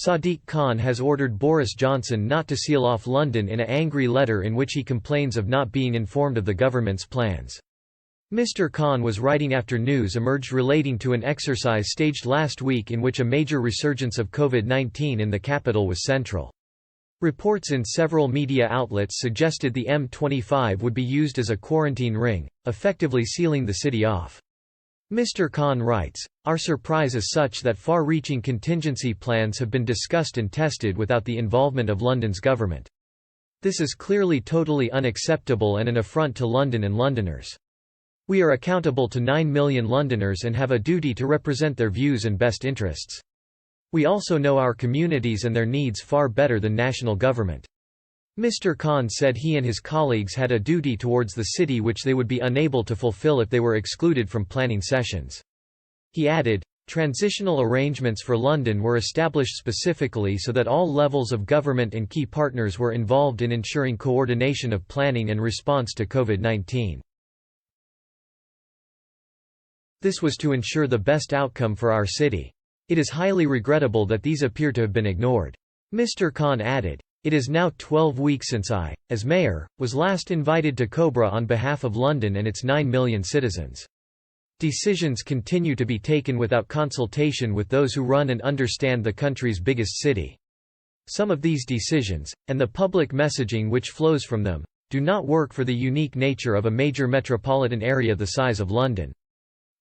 Sadiq Khan has ordered Boris Johnson not to seal off London in an angry letter in which he complains of not being informed of the government's plans. Mr. Khan was writing after news emerged relating to an exercise staged last week in which a major resurgence of COVID-19 in the capital was central. Reports in several media outlets suggested the M25 would be used as a quarantine ring, effectively sealing the city off. Mr. Khan writes, "Our surprise is such that far-reaching contingency plans have been discussed and tested without the involvement of London's government. This is clearly totally unacceptable and an affront to London and Londoners. We are accountable to 9 million Londoners and have a duty to represent their views and best interests. We also know our communities and their needs far better than national government." Mr. Khan said he and his colleagues had a duty towards the city which they would be unable to fulfill if they were excluded from planning sessions. He added, "Transitional arrangements for London were established specifically so that all levels of government and key partners were involved in ensuring coordination of planning and response to COVID-19. This was to ensure the best outcome for our city. It is highly regrettable that these appear to have been ignored." Mr. Khan added, "It is now 12 weeks since I, as mayor, was last invited to Cobra on behalf of London and its 9 million citizens. Decisions continue to be taken without consultation with those who run and understand the country's biggest city. Some of these decisions, and the public messaging which flows from them, do not work for the unique nature of a major metropolitan area the size of London.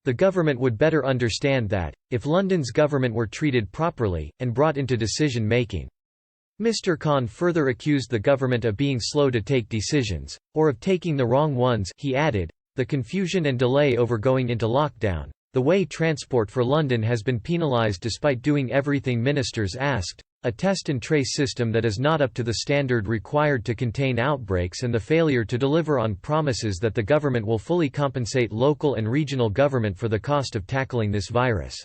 The government would better understand that, if London's government were treated properly, and brought into decision-making." Mr. Khan further accused the government of being slow to take decisions, or of taking the wrong ones. He added, "The confusion and delay over going into lockdown, the way Transport for London has been penalised despite doing everything ministers asked, a test and trace system that is not up to the standard required to contain outbreaks and the failure to deliver on promises that the government will fully compensate local and regional government for the cost of tackling this virus."